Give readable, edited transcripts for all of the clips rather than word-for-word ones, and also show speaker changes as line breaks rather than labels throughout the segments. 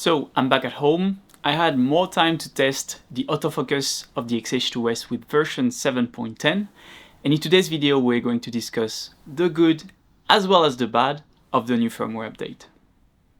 So I'm back at home. I had more time to test the autofocus of the X-H2S with version 7.10, and in today's video we're going to discuss the good as well as the bad of the new firmware update.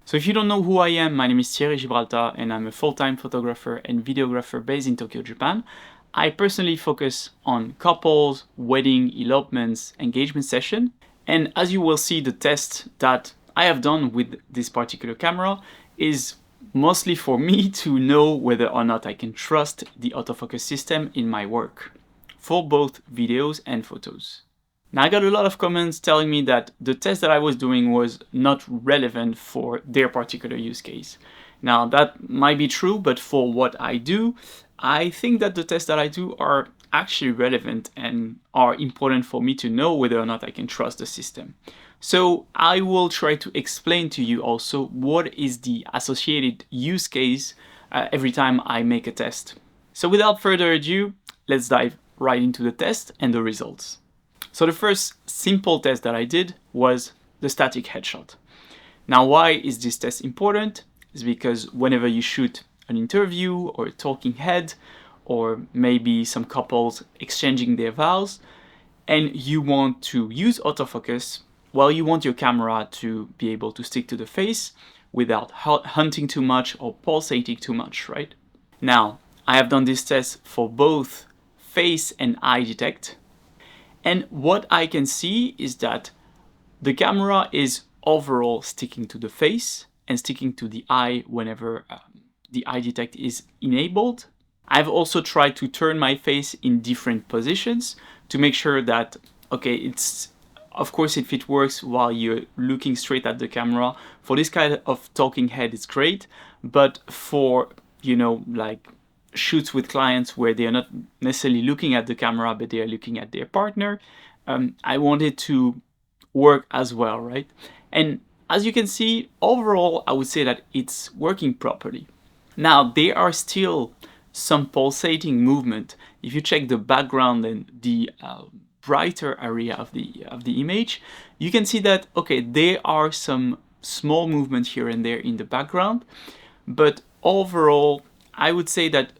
So if you don't know who I am, my name is Thierry Gibraltar and I'm a full-time photographer and videographer based in Tokyo, Japan. I personally focus on couples, wedding, elopements, engagement session, and as you will see, the test that I have done with this particular camera is mostly for me to know whether or not I can trust the autofocus system in my work, for both videos and photos. Now I got a lot of comments telling me that the test that I was doing was not relevant for their particular use case. Now that might be true, but for what I do, I think that the tests that I do are actually relevant and are important for me to know whether or not I can trust the system. So I will try to explain to you also what is the associated use case every time I make a test. So without further ado, let's dive right into the test and the results. So the first simple test that I did was the static headshot. Now why is this test important? It's because whenever you shoot an interview or a talking head, or maybe some couples exchanging their vows, and you want to use autofocus, well, you want your camera to be able to stick to the face without hunting too much or pulsating too much, right? Now, I have done this test for both face and eye detect, and what I can see is that the camera is overall sticking to the face and sticking to the eye whenever the eye detect is enabled. I've also tried to turn my face in different positions to make sure that, okay, of course, if it works while you're looking straight at the camera, for this kind of talking head, it's great. But for, like shoots with clients where they are not necessarily looking at the camera, but they are looking at their partner, I want it to work as well, right? And as you can see, overall, I would say that it's working properly. Now, there are still some pulsating movement. If you check the background and the brighter area of the image, you can see that, okay, there are some small movement here and there in the background, but overall, I would say that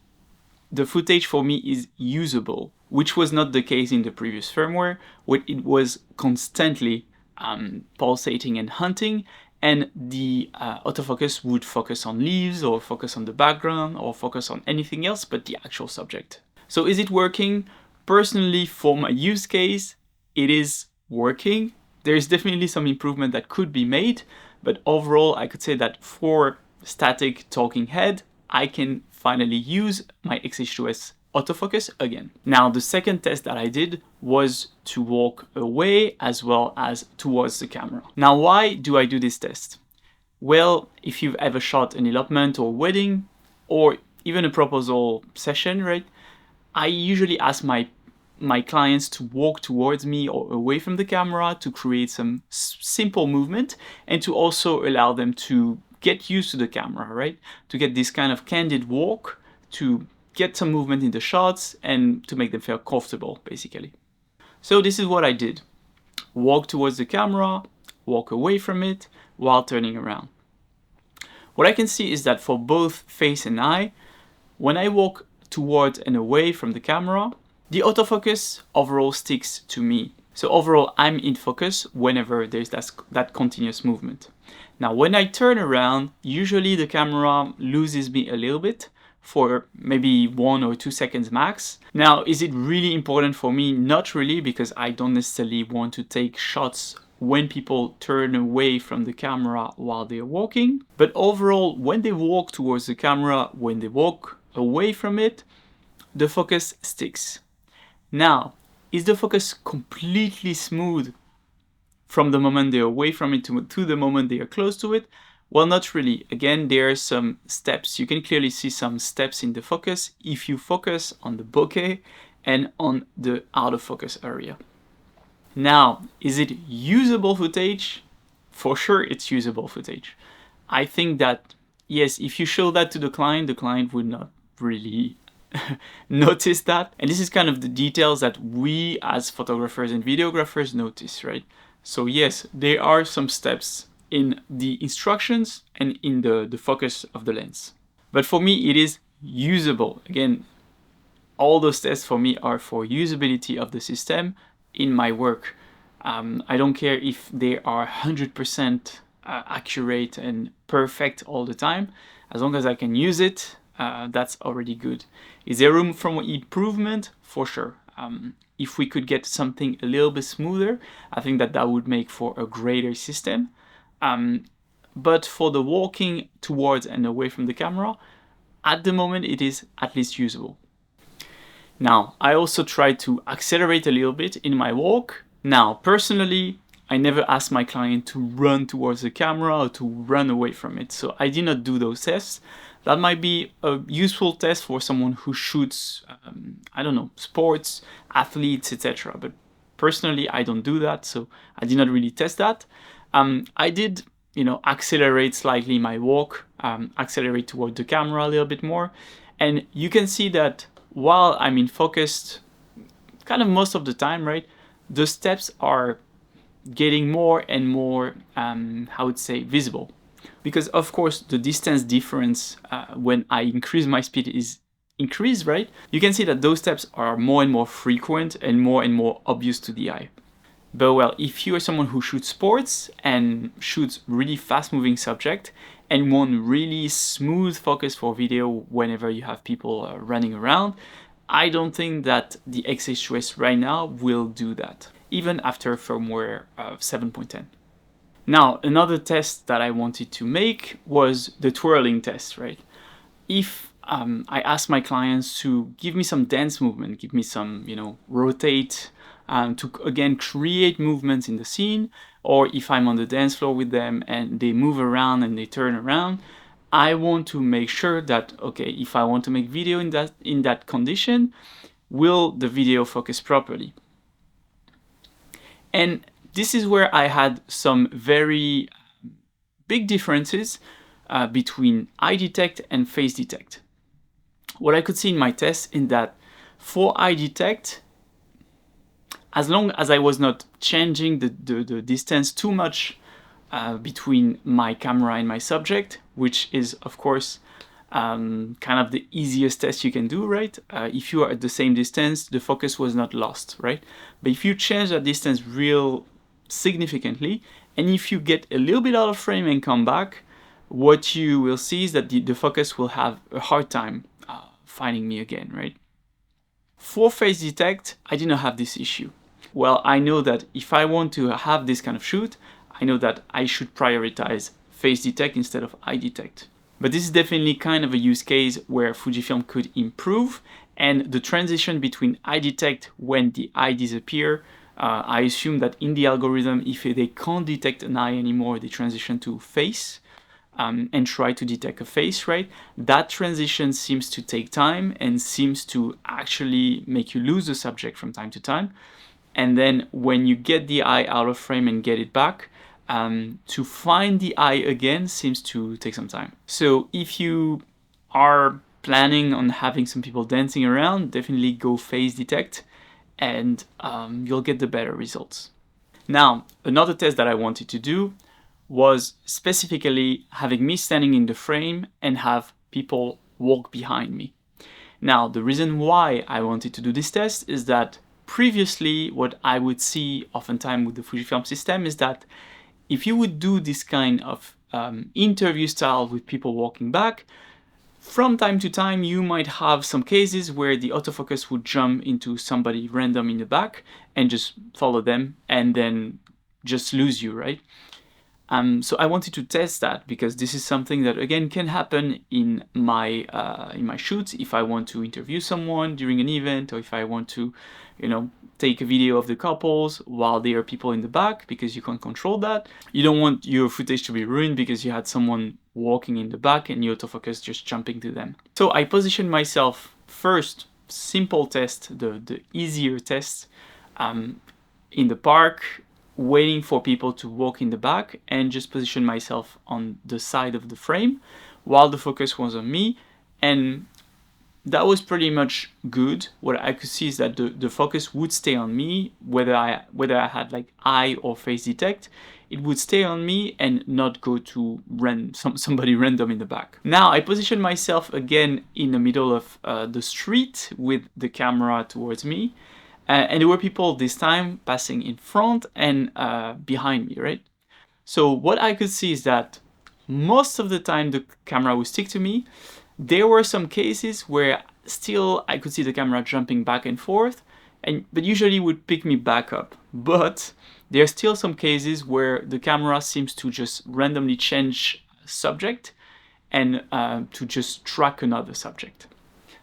the footage for me is usable, which was not the case in the previous firmware, where it was constantly pulsating and hunting, and the autofocus would focus on leaves or focus on the background or focus on anything else but the actual subject. So is it working? Personally, for my use case, it is working. There's definitely some improvement that could be made, but overall I could say that for static talking head, I can finally use my X-H2S autofocus again. Now, the second test that I did was to walk away as well as towards the camera. Now, why do I do this test? Well, if you've ever shot an elopement or wedding, or even a proposal session, right? I usually ask my clients to walk towards me or away from the camera to create some simple movement and to also allow them to get used to the camera, right? To get this kind of candid walk, to get some movement in the shots and to make them feel comfortable, basically. So this is what I did. Walk towards the camera, walk away from it while turning around. What I can see is that for both face and eye, when I walk towards and away from the camera, the autofocus overall sticks to me. So overall, I'm in focus whenever there's that continuous movement. Now, when I turn around, usually the camera loses me a little bit for maybe 1 or 2 seconds max. Now, is it really important for me? Not really, because I don't necessarily want to take shots when people turn away from the camera while they're walking. But overall, when they walk towards the camera, when they walk away from it, the focus sticks. Now, is the focus completely smooth from the moment they're away from it to the moment they are close to it? Well, not really. Again, there are some steps. You can clearly see some steps in the focus if you focus on the bokeh and on the out of focus area. Now, is it usable footage? For sure, it's usable footage. I think that, yes, if you show that to the client would not really notice that. And this is kind of the details that we as photographers and videographers notice, right? So yes, there are some steps in the instructions and in the focus of the lens. But for me, it is usable. Again, all those tests for me are for usability of the system in my work. I don't care if they are 100% accurate and perfect all the time. As long as I can use it, that's already good. Is there room for improvement? For sure. If we could get something a little bit smoother, I think that would make for a greater system. But for the walking towards and away from the camera, at the moment it is at least usable. Now, I also try to accelerate a little bit in my walk. Now, personally, I never ask my client to run towards the camera or to run away from it. So I did not do those tests. That might be a useful test for someone who shoots, I don't know, sports, athletes, etc. But personally, I don't do that. So I did not really test that. I did, accelerate slightly my walk, accelerate toward the camera a little bit more. And you can see that while I'm in focused kind of most of the time, right, the steps are getting more and more, I would say, visible. Because of course the distance difference when I increase my speed is increased, right? You can see that those steps are more and more frequent and more obvious to the eye. But well, if you are someone who shoots sports and shoots really fast moving subject and want really smooth focus for video whenever you have people running around, I don't think that the X-H2S right now will do that, even after firmware 7.10. Now, another test that I wanted to make was the twirling test, right? If I ask my clients to give me some dance movement, give me some, rotate, to again create movements in the scene, or if I'm on the dance floor with them and they move around and they turn around, I want to make sure that, okay, if I want to make video in that condition, will the video focus properly? And this is where I had some very big differences between eye detect and face detect. What I could see in my test is that for eye detect, as long as I was not changing the distance too much between my camera and my subject, which is of course kind of the easiest test you can do, right? If you are at the same distance, the focus was not lost, right? But if you change that distance real significantly, and if you get a little bit out of frame and come back, what you will see is that the focus will have a hard time finding me again, right? For face detect, I did not have this issue. Well, I know that if I want to have this kind of shoot, I know that I should prioritize face detect instead of eye detect. But this is definitely kind of a use case where Fujifilm could improve, and the transition between eye detect when the eye disappears, I assume that in the algorithm, if they can't detect an eye anymore, they transition to face and try to detect a face, right? That transition seems to take time and seems to actually make you lose the subject from time to time. And then when you get the eye out of frame and get it back, to find the eye again seems to take some time. So if you are planning on having some people dancing around, definitely go face detect and you'll get the better results. Now, another test that I wanted to do was specifically having me standing in the frame and have people walk behind me. Now, the reason why I wanted to do this test is that previously what I would see oftentimes with the Fujifilm system is that if you would do this kind of interview style with people walking back, from time to time you might have some cases where the autofocus would jump into somebody random in the back and just follow them and then just lose you, right? So I wanted to test that because this is something that again can happen in my shoots if I want to interview someone during an event, or if I want to, take a video of the couples while there are people in the back, because you can't control that. You don't want your footage to be ruined because you had someone walking in the back and your autofocus just jumping to them. So I positioned myself first, simple test, the easier test, in the park, waiting for people to walk in the back, and just position myself on the side of the frame while the focus was on me. And that was pretty much good. What I could see is that the focus would stay on me, whether I had like eye or face detect. it would stay on me and not go to somebody random in the back. Now I position myself again in the middle of the street with the camera towards me, and there were people this time passing in front and behind me, right? So what I could see is that most of the time the camera would stick to me. There were some cases where still I could see the camera jumping back and forth, but usually would pick me back up. But there are still some cases where the camera seems to just randomly change subject and to just track another subject.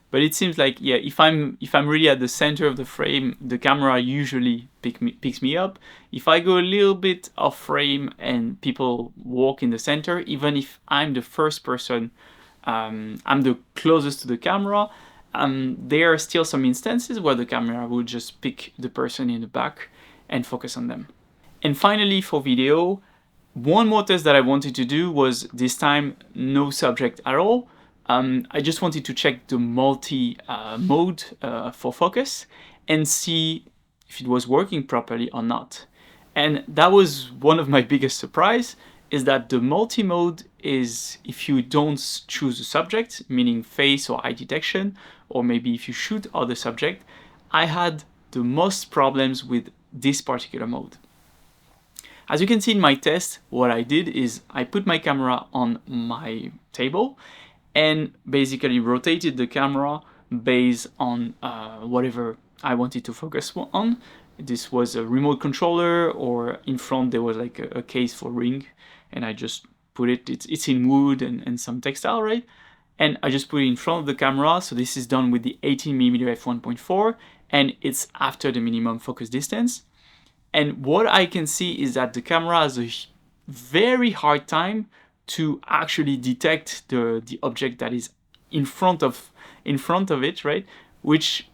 But it seems like, yeah, if I'm really at the center of the frame, the camera usually picks me up. If I go a little bit off frame and people walk in the center, even if I'm the first person, I'm the closest to the camera, there are still some instances where the camera will just pick the person in the back and focus on them. And finally, for video, one more test that I wanted to do was this time no subject at all. I just wanted to check the multi-mode for focus and see if it was working properly or not. And that was one of my biggest surprise, is that the multi-mode is if you don't choose a subject, meaning face or eye detection, or maybe if you shoot other subject. I had the most problems with this particular mode. As you can see in my test, what I did is I put my camera on my table and basically rotated the camera based on whatever I wanted to focus on. This was a remote controller, or in front there was like a case for ring, and I just put it's in wood and some textile, right? And I just put it in front of the camera. So this is done with the 18mm f1.4, and it's after the minimum focus distance. And what I can see is that the camera has a very hard time to actually detect the object that is in front of it, right? Which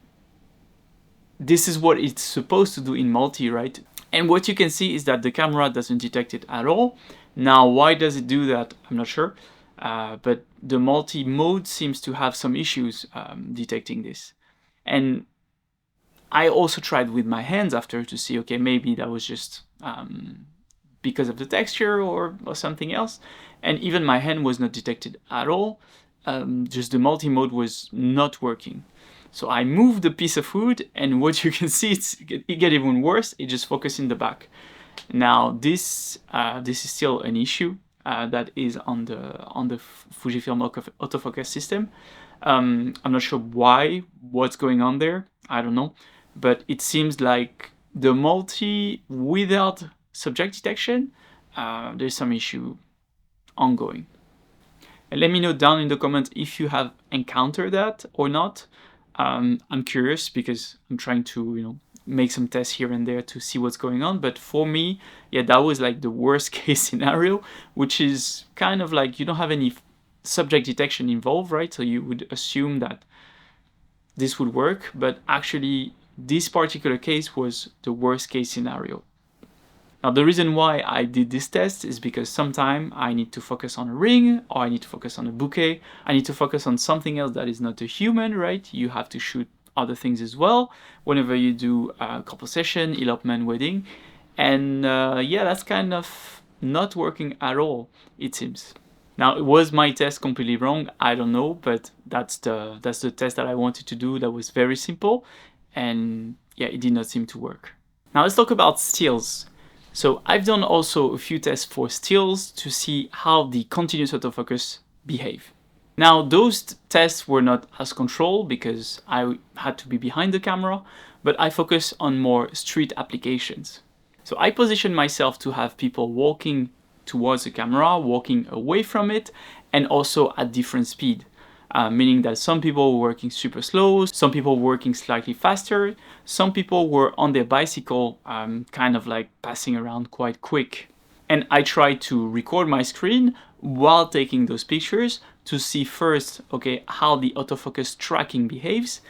this is what it's supposed to do in multi, right? And what you can see is that the camera doesn't detect it at all. Now, why does it do that? I'm not sure, but the multi mode seems to have some issues detecting this. And I also tried with my hands after to see, okay, maybe that was just because of the texture or something else. And even my hand was not detected at all. Just the multi-mode was not working. So I moved a piece of wood, and what you can see, it get even worse. It just focused in the back. Now this is still an issue that is on the Fujifilm autofocus system. I'm not sure what's going on there. I don't know, but it seems like the multi without subject detection, there's some issue ongoing. And let me know down in the comments if you have encountered that or not. I'm curious because I'm trying to, make some tests here and there to see what's going on. But for me, yeah, that was like the worst case scenario, which is kind of like you don't have any subject detection involved, right? So you would assume that this would work, but actually this particular case was the worst case scenario. Now, the reason why I did this test is because sometimes I need to focus on a ring, or I need to focus on a bouquet. I need to focus on something else that is not a human, right? You have to shoot other things as well whenever you do a couple session, elopement, wedding. And yeah, that's kind of not working at all, it seems. Now, was my test completely wrong? I don't know, but that's the test that I wanted to do. That was very simple, and yeah, it did not seem to work. Now let's talk about stills. So I've done also a few tests for stills to see how the continuous autofocus behave. Now those tests were not as controlled because I had to be behind the camera, but I focus on more street applications. So I position myself to have people walking towards the camera, walking away from it, and also at different speed. Meaning that some people were working super slow, some people were working slightly faster, some people were on their bicycle, kind of like passing around quite quick. And I tried to record my screen while taking those pictures to see first, okay, how the autofocus tracking behaves,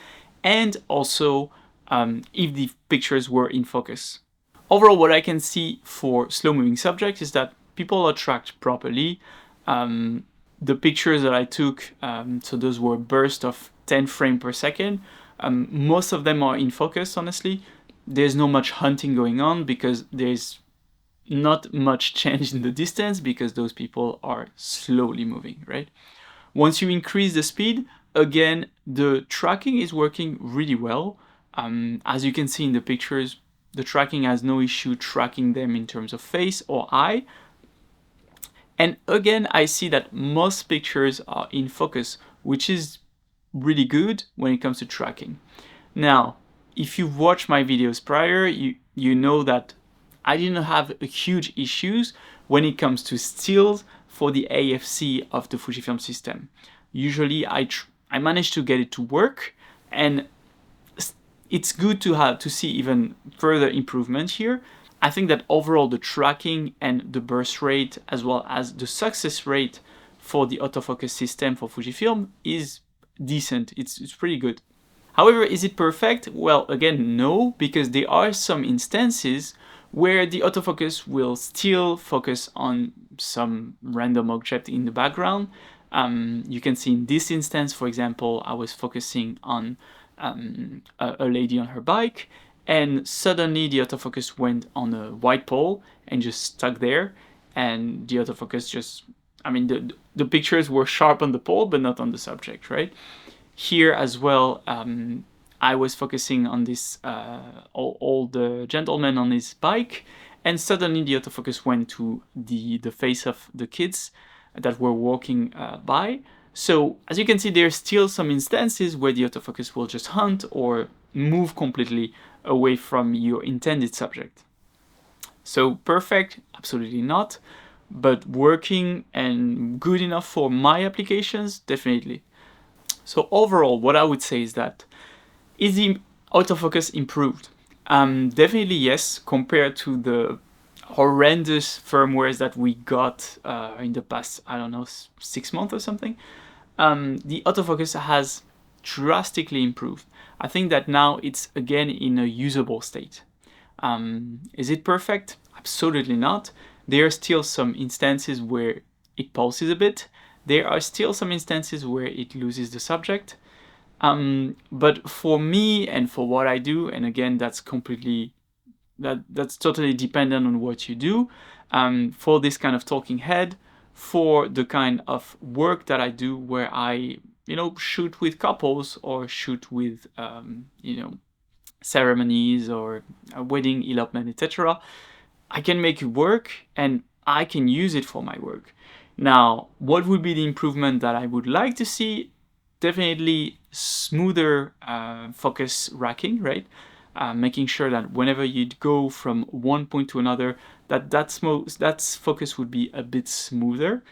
and also if the pictures were in focus. Overall, what I can see for slow-moving subjects is that people are tracked properly. The pictures that I took, so those were bursts of 10 frames per second. Most of them are in focus, honestly. There's not much hunting going on because there's not much change in the distance because those people are slowly moving, right? Once you increase the speed, again, the tracking is working really well. As you can see in the pictures, the tracking has no issue tracking them in terms of face or eye. And again, I see that most pictures are in focus, which is really good when it comes to tracking. Now, if you've watched my videos prior, you know that I didn't have huge issues when it comes to stills for the AFC of the Fujifilm system. Usually I managed to get it to work, and it's good to see even further improvement here. I think that overall the tracking and the burst rate as well as the success rate for the autofocus system for Fujifilm is decent. It's pretty good. However, is it perfect? Well, again, no, because there are some instances where the autofocus will still focus on some random object in the background. You can see in this instance, for example, I was focusing on a lady on her bike, and suddenly the autofocus went on a white pole and just stuck there, and the autofocus just, I mean, the pictures were sharp on the pole but not on the subject, right? Here as well, I was focusing on this old gentleman on his bike, and suddenly the autofocus went to the face of the kids that were walking by. So as you can see, there's still some instances where the autofocus will just hunt or move completely away from your intended subject. So perfect? Absolutely not. But working and good enough for my applications? Definitely. So overall, what I would say is that, is the autofocus improved? Definitely yes, compared to the horrendous firmwares that we got in the past, I don't know, 6 months or something. The autofocus has drastically improved. I think that now it's again in a usable state. Is it perfect? Absolutely not. There are still some instances where it pulses a bit. There are still some instances where it loses the subject. But for me and for what I do, and again, that's totally dependent on what you do. For this kind of talking head, for the kind of work that I do where I, shoot with couples or shoot with, ceremonies or a wedding, elopement, etc., I can make it work and I can use it for my work. Now, what would be the improvement that I would like to see? Definitely smoother focus racking, right? Making sure that whenever you go from one point to another, that focus would be a bit smoother.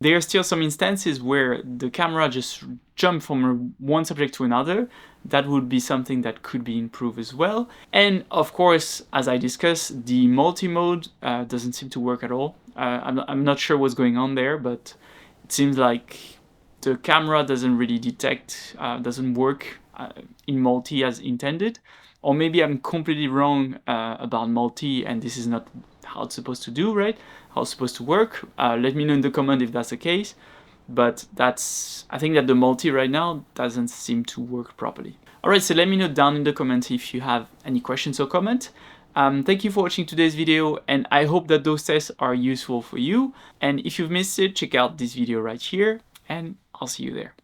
There are still some instances where the camera just jumps from one subject to another. That would be something that could be improved as well. And of course, as I discussed, the multi-mode doesn't seem to work at all. I'm not sure what's going on there, but it seems like the camera doesn't really detect, doesn't work in multi as intended. Or maybe I'm completely wrong about multi and this is not how it's supposed to do, right? How it's supposed to work. Let me know in the comment if that's the case. But I think that the multi right now doesn't seem to work properly. Alright, so let me know down in the comments if you have any questions or comment. Thank you for watching today's video, and I hope that those tests are useful for you. And if you've missed it, check out this video right here, and I'll see you there.